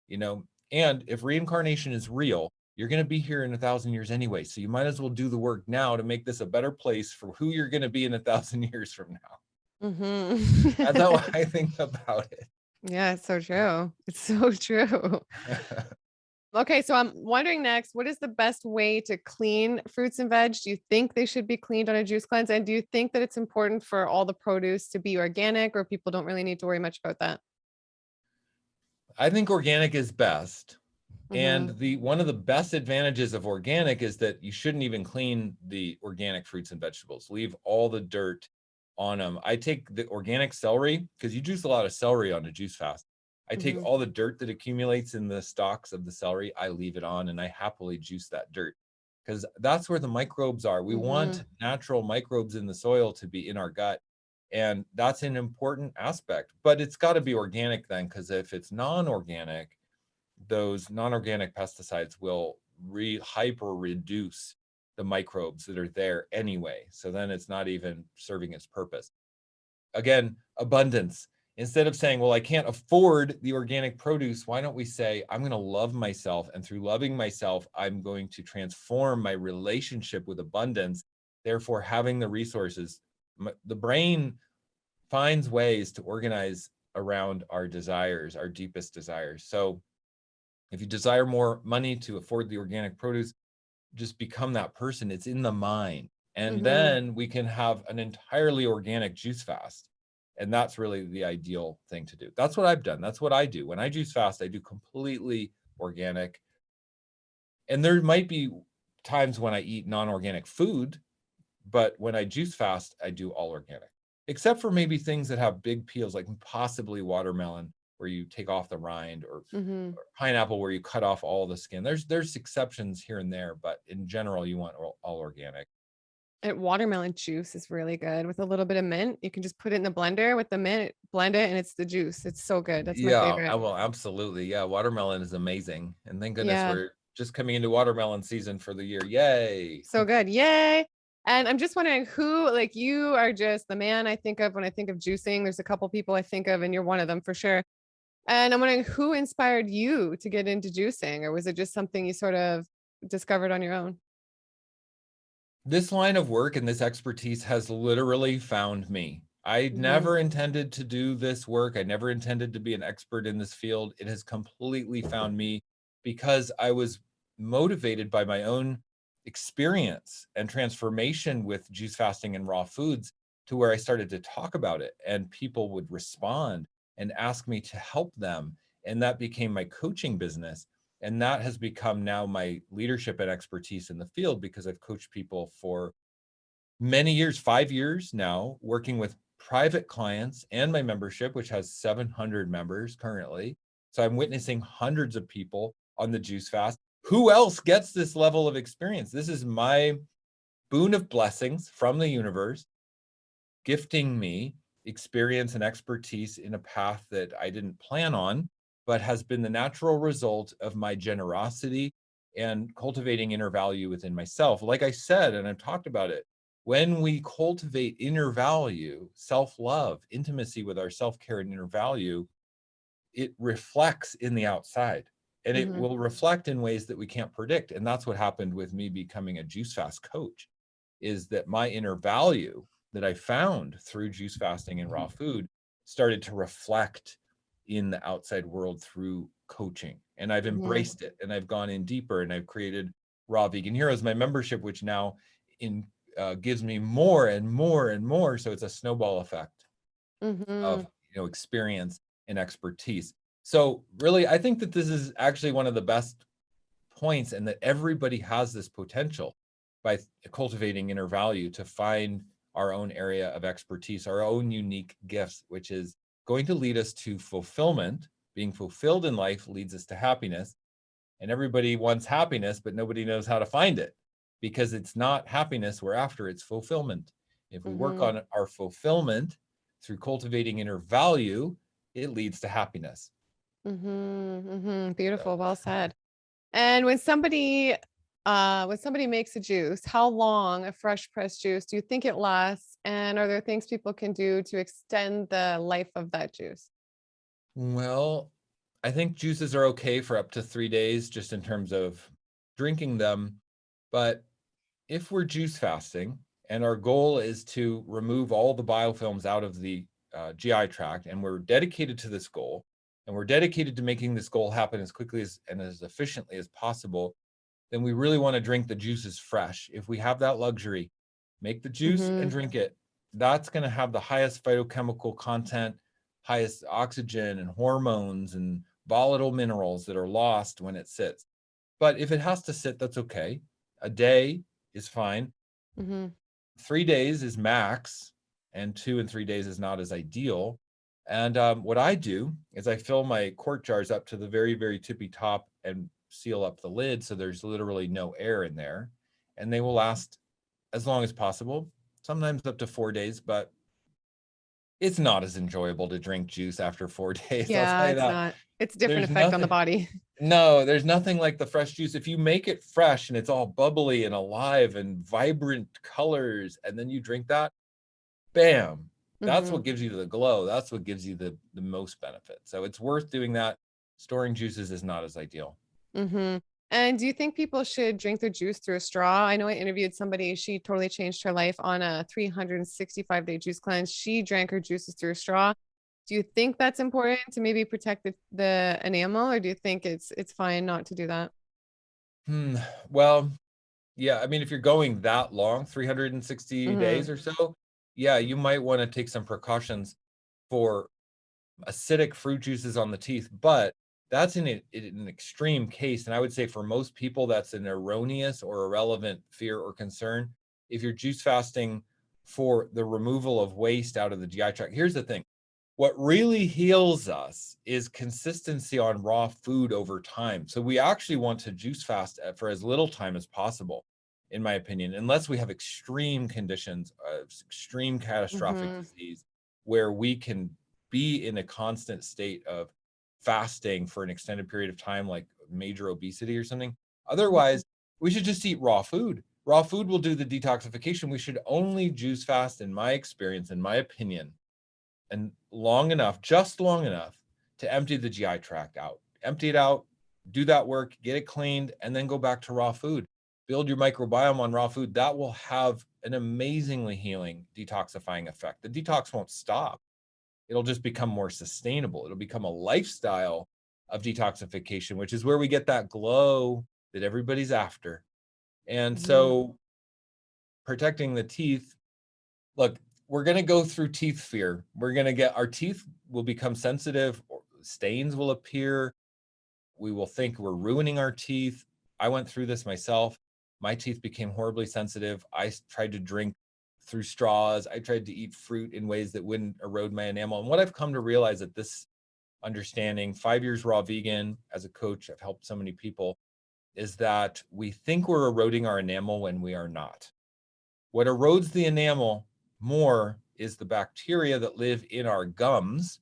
you know. And if reincarnation is real, you're going to be here in 1,000 years anyway. So you might as well do the work now to make this a better place for who you're going to be in 1,000 years from now. That's how Mhm. I think about it. Yeah, it's so true. It's so true. Okay, so I'm wondering next, what is the best way to clean fruits and veg? Do you think they should be cleaned on a juice cleanse? And do you think that it's important for all the produce to be organic, or people don't really need to worry much about that? I think organic is best. And Mhm. the one of the best advantages of organic is that you shouldn't even clean the organic fruits and vegetables. Leave all the dirt on them. I take the organic celery because you juice a lot of celery on a juice fast. I take Mhm. all the dirt that accumulates in the stalks of the celery, I leave it on and I happily juice that dirt because that's where the microbes are. We want Mhm. natural microbes in the soil to be in our gut. And that's an important aspect, but it's got to be organic then, because if it's non-organic, those non-organic pesticides will hyper reduce the microbes that are there anyway. So then it's not even serving its purpose. Again, abundance. Instead of saying, well, I can't afford the organic produce, why don't we say, I'm going to love myself. And through loving myself, I'm going to transform my relationship with abundance. Therefore, having the resources, the brain finds ways to organize around our desires, our deepest desires. So if you desire more money to afford the organic produce, just become that person. It's in the mind. And Mhm. then we can have an entirely organic juice fast. And that's really the ideal thing to do. That's what I've done. That's what I do. When I juice fast, I do completely organic. And there might be times when I eat non organic food, but when I juice fast, I do all organic, except for maybe things that have big peels, like possibly watermelon, where you take off the rind, Mhm. or pineapple, where you cut off all the skin. There's exceptions here and there, but in general, you want all organic. And watermelon juice is really good with a little bit of mint. You can just put it in the blender with the mint, blend it, and it's the juice. It's so good. That's my Yeah, favorite. well, absolutely. Yeah, watermelon is amazing, and thank goodness Yeah. we're just coming into watermelon season for the year. Yay! So good. Yay. And I'm just wondering who, like, you are just the man I think of when I think of juicing. There's a couple people I think of, and you're one of them for sure. And I'm wondering who inspired you to get into juicing, or was it just something you sort of discovered on your own? This line of work and this expertise has literally found me. I Mhm. never intended to do this work. I never intended to be an expert in this field. It has completely found me because I was motivated by my own experience and transformation with juice fasting and raw foods, to where I started to talk about it and people would respond and ask me to help them. And that became my coaching business. And that has become now my leadership and expertise in the field, because I've coached people for many years, 5 years now, working with private clients and my membership, which has 700 members currently. So I'm witnessing hundreds of people on the juice fast. Who else gets this level of experience? This is my boon of blessings from the universe, gifting me experience and expertise in a path that I didn't plan on, but has been the natural result of my generosity and cultivating inner value within myself. Like I said, and I've talked about it, when we cultivate inner value, self love, intimacy with our self care and inner value, it reflects in the outside. and it Mhm. will reflect in ways that we can't predict. And that's what happened with me becoming a juice fast coach, is that my inner value that I found through juice fasting and raw food started to reflect in the outside world through coaching. And I've Mhm. embraced it, and I've gone in deeper, and I've created Raw Vegan Heroes, my membership, which now in gives me more and more and more. So it's a snowball effect of Mhm. experience and expertise. So really, I think that this is actually one of the best points, and that everybody has this potential by cultivating inner value to find our own area of expertise, our own unique gifts, which is going to lead us to fulfillment. Being fulfilled in life leads us to happiness. And everybody wants happiness, but nobody knows how to find it, because it's not happiness we're after, it's fulfillment. If we work Mhm. on our fulfillment through cultivating inner value, it leads to happiness. Mhm. Mhm. So, Beautiful. Well said. And when somebody makes a juice, how long a fresh pressed juice do you think it lasts? And are there things people can do to extend the life of that juice? well, I think juices are okay for up to 3 days, just in terms of drinking them. But if we're juice fasting and our goal is to remove all the biofilms out of the GI tract, and we're dedicated to this goal, and we're dedicated to making this goal happen as quickly and as efficiently as possible, then we really want to drink the juices fresh. If we have that luxury, make the juice and Mhm. drink it. That's going to have the highest phytochemical content, highest oxygen and hormones and volatile minerals that are lost when it sits. But if it has to sit, that's okay. A day is fine. Mhm. 3 days is max, and 2 and 3 days is not as ideal. And what I do is I fill my quart jars up to the very, very tippy top and seal up the lid so there's literally no air in there. And they will last as long as possible, sometimes up to 4 days, but it's not as enjoyable to drink juice after 4 days. I'll tell Yeah, you it's that. not. It's a different There's effect on the nothing, body. no, there's nothing like the fresh juice. If you make it fresh and it's all bubbly and alive and vibrant colors, and then you drink that, bam, that's what Mhm. gives you the glow. That's what gives you the most benefit. So it's worth doing that. Storing juices is not as ideal. Mhm. And do you think people should drink their juice through a straw? I know I interviewed somebody, she totally changed her life on a 365-day juice cleanse. She drank her juices through a straw. Do you think that's important to maybe protect the enamel, or do you think it's fine not to do that? Hmm. Well, yeah, I mean, if you're going that long, 360 Mhm. days or so, yeah, you might want to take some precautions for acidic fruit juices on the teeth, but that's in an extreme case. And I would say for most people, that's an erroneous or irrelevant fear or concern. If you're juice fasting for the removal of waste out of the GI tract, here's the thing. What really heals us is consistency on raw food over time. So we actually want to juice fast for as little time as possible, in my opinion, unless we have extreme conditions of extreme catastrophic Mhm. disease where we can be in a constant state of fasting for an extended period of time, like major obesity or something. Mhm. Otherwise, we should just eat raw food. Raw food will do the detoxification. We should only juice fast, in my experience, in my opinion, and long enough, just long enough to empty the GI tract out. Empty it out, do that work, get it cleaned, and then go back to raw food. Build your microbiome on raw food. That will have an amazingly healing, detoxifying effect. The detox won't stop. It'll just become more sustainable. It'll become a lifestyle of detoxification, which is where we get that glow that everybody's after. And Mhm. so protecting the teeth, look, we're going to go through teeth fear. We're going to get our teeth will become sensitive, or stains will appear. We will think we're ruining our teeth. I went through this myself. My teeth became horribly sensitive. I tried to drink through straws. I tried to eat fruit in ways that wouldn't erode my enamel. And what I've come to realize at this understanding, 5 years raw vegan as a coach, I've helped so many people, is that we think we're eroding our enamel when we are not. What erodes the enamel more is the bacteria that live in our gums.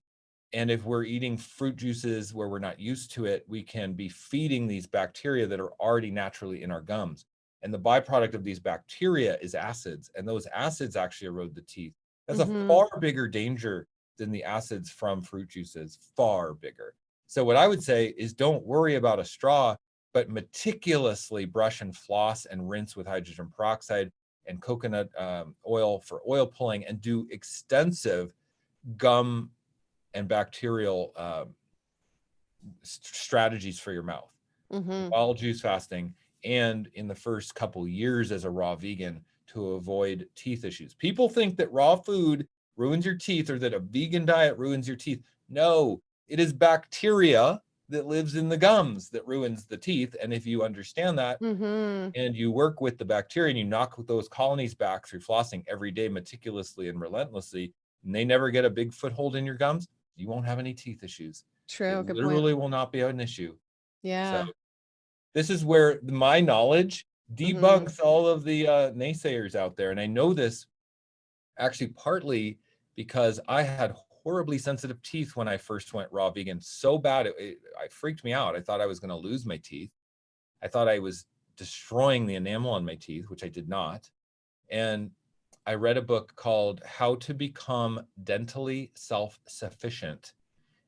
And if we're eating fruit juices where we're not used to it, we can be feeding these bacteria that are already naturally in our gums. And the byproduct of these bacteria is acids. And those acids actually erode the teeth. That's a Mhm. far bigger danger than the acids from fruit juices, far bigger. So what I would say is don't worry about a straw, but meticulously brush and floss and rinse with hydrogen peroxide and coconut oil for oil pulling, and do extensive gum and bacterial strategies for your mouth Mm-hmm. while juice fasting and in the first couple years as a raw vegan to avoid teeth issues. People think that raw food ruins your teeth or that a vegan diet ruins your teeth. No, it is bacteria that lives in the gums that ruins the teeth. And if you understand that Mm-hmm. and you work with the bacteria and you knock those colonies back through flossing every day meticulously and relentlessly, and they never get a big foothold in your gums, you won't have any teeth issues. It True. Good point. literally will not be an issue. So Yeah. this is where my knowledge Mm-hmm. debunks all of the naysayers out there. And I know this actually partly because I had horribly sensitive teeth when I first went raw vegan. So bad, it freaked me out. I thought I was going to lose my teeth. I thought I was destroying the enamel on my teeth, which I did not. And I read a book called How to Become Dentally Self-Sufficient.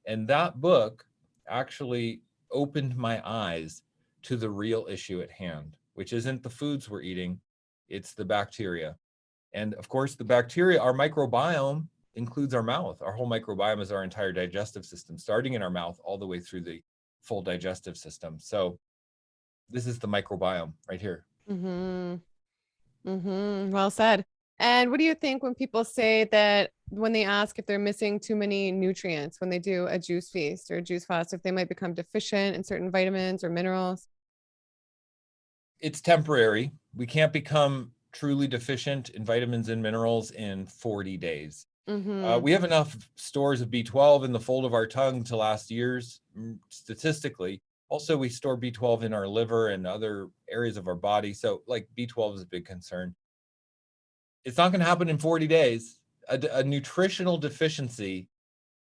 And that book actually opened my eyes to the real issue at hand, which isn't the foods we're eating, it's the bacteria. And of course, the bacteria, our microbiome includes our mouth. Our whole microbiome is our entire digestive system, starting in our mouth all the way through the full digestive system. So this is the microbiome right here. Mm-hmm. Mm-hmm. Well said. And what do you think when people say that when they ask if they're missing too many nutrients when they do a juice feast or a juice fast, if they might become deficient in certain vitamins or minerals? It's temporary. We can't become truly deficient in vitamins and minerals in 40 days. Mm-hmm. We have enough stores of B12 in the fold of our tongue to last years, statistically. Also, we store B12 in our liver and other areas of our body. So, like, B12 is a big concern. It's not going to happen in 40 days. A nutritional deficiency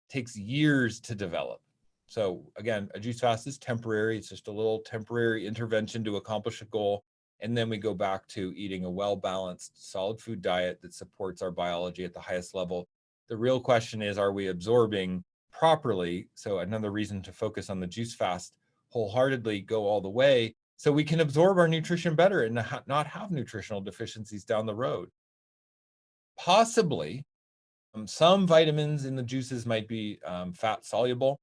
takes years to develop. So again, a juice fast is temporary. It's just a little temporary intervention to accomplish a goal. And then we go back to eating a well-balanced, solid food diet that supports our biology at the highest level. The real question is, are we absorbing properly? So another reason to focus on the juice fast wholeheartedly, go all the way, so we can absorb our nutrition better and not have nutritional deficiencies down the road. Possibly, some vitamins in the juices might be fat soluble,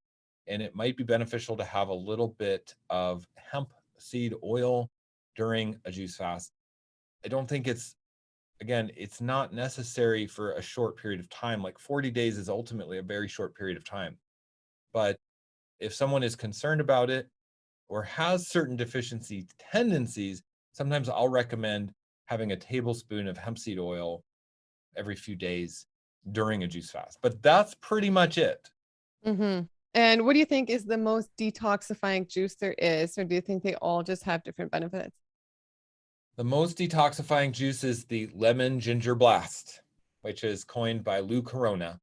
and it might be beneficial to have a little bit of hemp seed oil during a juice fast. I don't think it's not necessary for a short period of time. Like 40 days is ultimately a very short period of time. But if someone is concerned about it or has certain deficiency tendencies, sometimes I'll recommend having a tablespoon of hemp seed oil every few days during a juice fast. But that's pretty much it. Mm-hmm. And what do you think is the most detoxifying juice there is? Or do you think they all just have different benefits? The most detoxifying juice is the lemon ginger blast, which is coined by Lou Corona.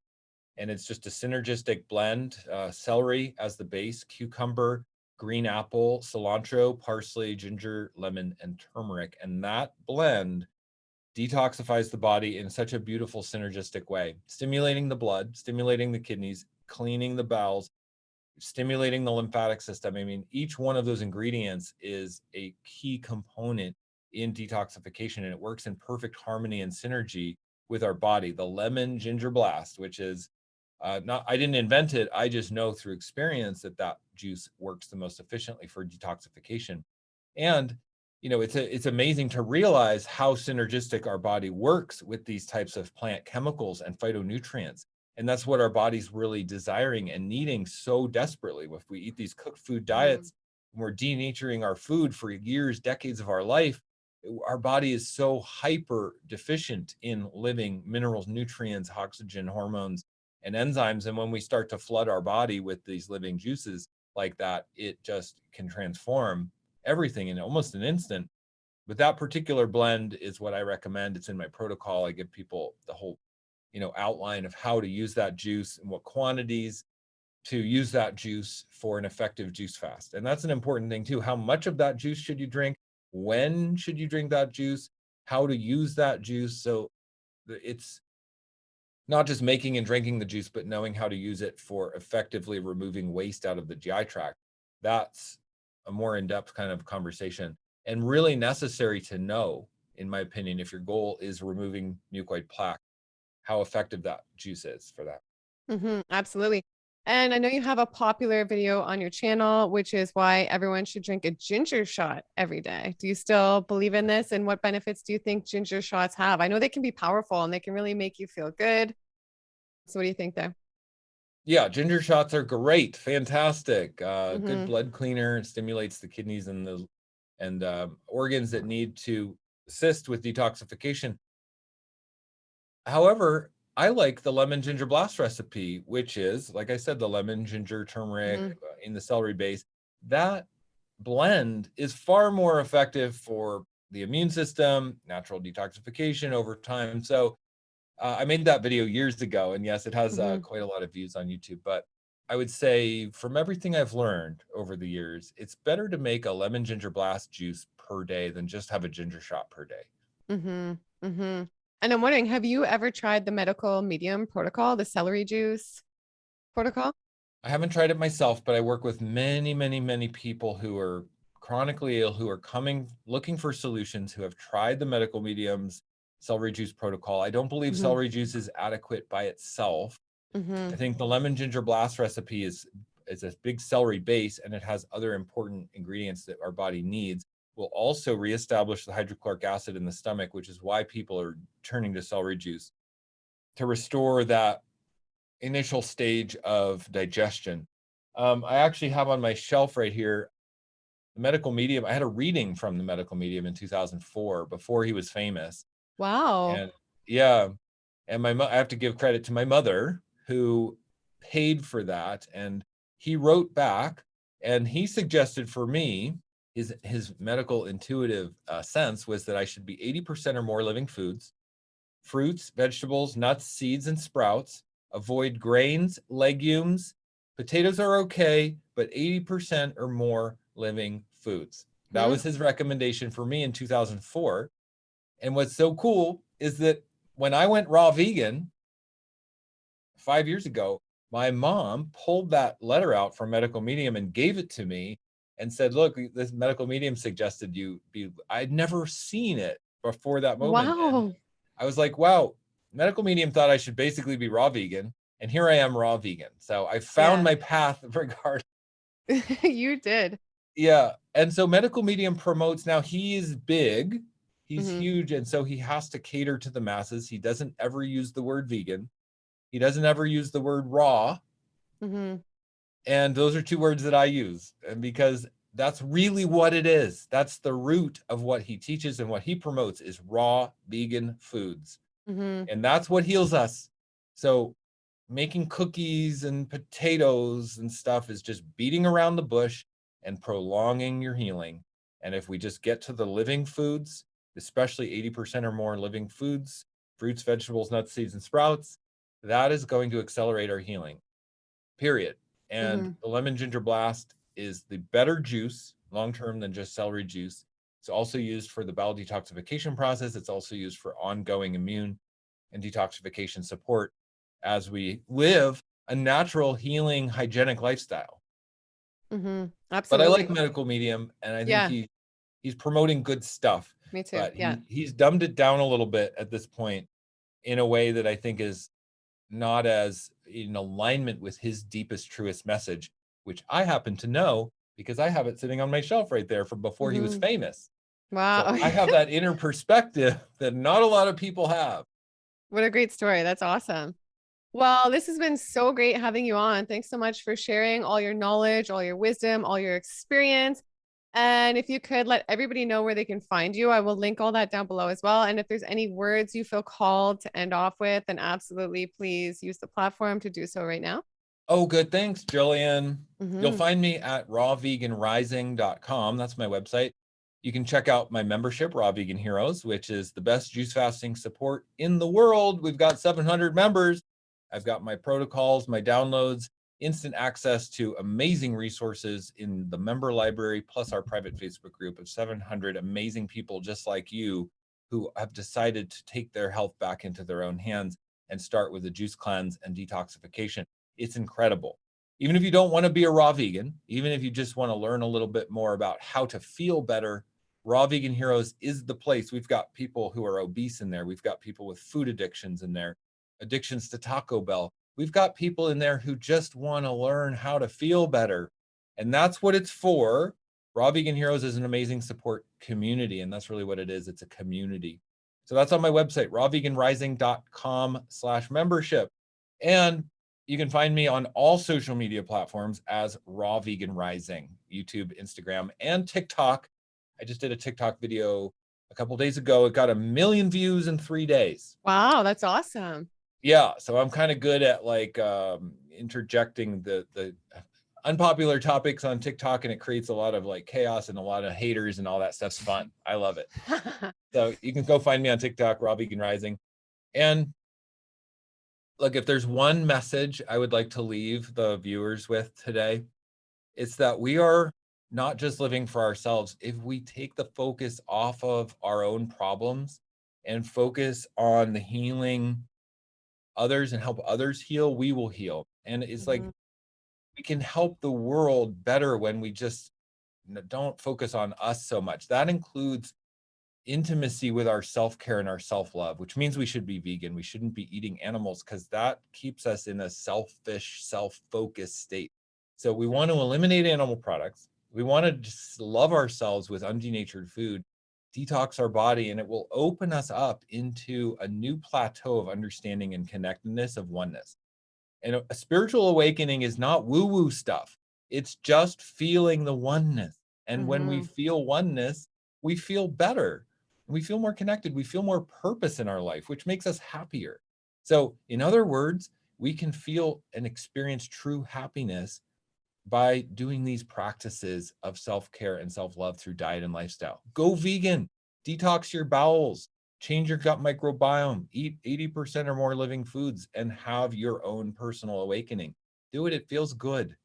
And it's just a synergistic blend, celery as the base, cucumber, green apple, cilantro, parsley, ginger, lemon, and turmeric. And that blend detoxifies the body in such a beautiful synergistic way, stimulating the blood, stimulating the kidneys, cleaning the bowels, stimulating the lymphatic system. I mean, each one of those ingredients is a key component in detoxification, and it works in perfect harmony and synergy with our body. The lemon ginger blast, which is not, I didn't invent it. I just know through experience that that juice works the most efficiently for detoxification. And it's amazing to realize how synergistic our body works with these types of plant chemicals and phytonutrients. And that's what our body's really desiring and needing so desperately. If we eat these cooked food Mm-hmm. diets and we're denaturing our food for years, decades of our life, our body is so hyper deficient in living minerals, nutrients, oxygen, hormones, and enzymes. And when we start to flood our body with these living juices like that, it just can transform everything in almost an instant. But that particular blend is what I recommend. It's in my protocol. I give people the whole outline of how to use that juice and what quantities to use that juice for an effective juice fast. And that's an important thing too. How much of that juice should you drink? When should you drink that juice? How to use that juice? So it's not just making and drinking the juice, but knowing how to use it for effectively removing waste out of the GI tract. That's a more in-depth kind of conversation and really necessary to know, in my opinion, if your goal is removing mucoid plaque, how effective that juice is for that. Absolutely. And I know you have a popular video on your channel, which is why everyone should drink a ginger shot every day. Do you still believe in this? And what benefits do you think ginger shots have? I know they can be powerful and they can really make you feel good. So what do you think there? Yeah, ginger shots are great, fantastic, good Mm-hmm. blood cleaner, stimulates the kidneys and the organs that need to assist with detoxification. However, I like the lemon ginger blast recipe, which is, like I said, the lemon, ginger, turmeric Mm-hmm. in the celery base. That blend is far more effective for the immune system, natural detoxification over time. So I made that video years ago, and yes, it has Mm-hmm. quite a lot of views on YouTube. But I would say, from everything I've learned over the years, it's better to make a lemon ginger blast juice per day than just have a ginger shot per day. Mm-hmm. Mm-hmm. And I'm wondering, have you ever tried the medical medium protocol, the celery juice protocol? I haven't tried it myself, but I work with many, many, many people who are chronically ill, who are coming looking for solutions, who have tried the medical mediums celery juice protocol. I don't believe Mm-hmm. celery juice is adequate by itself. Mm-hmm. I think the lemon ginger blast recipe is a big celery base, and it has other important ingredients that our body needs. Will also reestablish the hydrochloric acid in the stomach, which is why people are turning to celery juice to restore that initial stage of digestion. I actually have on my shelf right here the medical medium. I had a reading from the medical medium in 2004 before he was famous. Wow. And yeah, and I have to give credit to my mother who paid for that. And he wrote back and he suggested for me, his medical intuitive sense was that I should be 80% or more living foods, fruits, vegetables, nuts, seeds, and sprouts. Avoid grains, legumes. Potatoes are okay, but 80% or more living foods. That Hmm. was his recommendation for me in 2004. And what's so cool is that when I went raw vegan 5 years ago, my mom pulled that letter out from medical medium and gave it to me and said, look, this medical medium suggested you be, I'd never seen it before that moment. And Wow. I was like, wow, medical medium thought I should basically be raw vegan. And here I am raw vegan. So I found Yeah, my path regardless. you did. Yeah. And so medical medium promotes, now he is big, he's Hmm. huge. And so he has to cater to the masses. He doesn't ever use the word vegan. He doesn't ever use the word raw. Hmm. And those are two words that I use. And because that's really what it is. That's the root of what he teaches and what he promotes is raw vegan foods. Hmm. And that's what heals us. So making cookies and potatoes and stuff is just beating around the bush and prolonging your healing. And if we just get to the living foods, especially 80% or more living foods, fruits, vegetables, nuts, seeds, and sprouts, that is going to accelerate our healing, period. And Hmm. the lemon ginger blast is the better juice long term than just celery juice. It's also used for the bowel detoxification process. It's also used for ongoing immune and detoxification support as we live a natural, healing, hygienic lifestyle. Hmm. But I Absolutely. like medical medium, and I think Yeah, he's promoting good stuff. me too. But Yeah. he's dumbed it down a little bit at this point in a way that I think is not as in alignment with his deepest, truest message, which I happen to know because I have it sitting on my shelf right there from before he was Hmm. famous. So Wow. I have that inner perspective that not a lot of people have. What a great story. That's awesome. Well, this has been so great having you on. Thanks so much for sharing all your knowledge, all your wisdom, all your experience. And if you could let everybody know where they can find you, I will link all that down below as well. And if there's any words you feel called to end off with, then absolutely please use the platform to do so right now. Oh, good. Thanks, Gillian. You'll Hmm. find me at rawveganrising.com. That's my website. You can check out my membership, Raw Vegan Heroes, which is the best juice fasting support in the world. We've got 700 members. I've got my protocols, my downloads, instant access to amazing resources in the member library, plus our private Facebook group of 700 amazing people just like you who have decided to take their health back into their own hands. and start with the juice cleanse and detoxification. It's incredible. Even if you don't want to be a raw vegan, even if you just want to learn a little bit more about how to feel better, Raw Vegan Heroes is the place. We've got people who are obese in there. We've got people with food addictions in there, addictions to Taco Bell. We've got people in there who just want to learn how to feel better. And that's what it's for. Raw Vegan Heroes is an amazing support community, and that's really what it is. It's a community. So that's on my website, rawveganrising.com/membership. And you can find me on all social media platforms as Raw Vegan Rising, YouTube, Instagram, and TikTok. I just did a TikTok video a couple days ago. It got 1 million views in 3 days. Wow, that's awesome. Yeah, so I'm kind of good at like interjecting the unpopular topics on TikTok, and it creates a lot of like chaos and a lot of haters, and all that stuff's fun. I love it. So you can go find me on TikTok, Raw Vegan Rising. And look, if there's one message I would like to leave the viewers with today, it's that we are not just living for ourselves. If we take the focus off of our own problems and focus on the healing others and help others heal, we will heal. And it's like we can help the world better when we just don't focus on us so much. That includes intimacy with our self-care and our self-love, which means we should be vegan. We shouldn't be eating animals because that keeps us in a selfish, self-focused state. So we want to eliminate animal products. We want to just love ourselves with undenatured food, detox our body, and it will open us up into a new plateau of understanding and connectedness of oneness. And a spiritual awakening is not woo-woo stuff. It's just feeling the oneness. And when we feel oneness, we feel better. We feel more connected. We feel more purpose in our life, which makes us happier. So in other words, we can feel and experience true happiness by doing these practices of self-care and self-love through diet and lifestyle. Go vegan, detox your bowels, change your gut microbiome, eat 80% or more living foods, and have your own personal awakening. Do it. It feels good.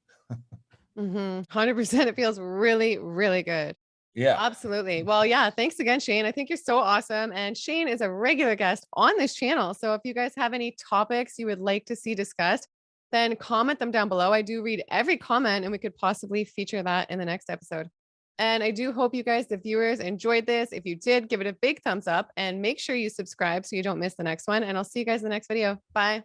100%. It feels really, really good. Yeah. Absolutely. Well, yeah. Thanks again, Shane. I think you're so awesome. And Shane is a regular guest on this channel. So if you guys have any topics you would like to see discussed, then comment them down below. I do read every comment and we could possibly feature that in the next episode. And I do hope you guys, the viewers, enjoyed this. If you did, give it a big thumbs up and make sure you subscribe so you don't miss the next one. And I'll see you guys in the next video. Bye.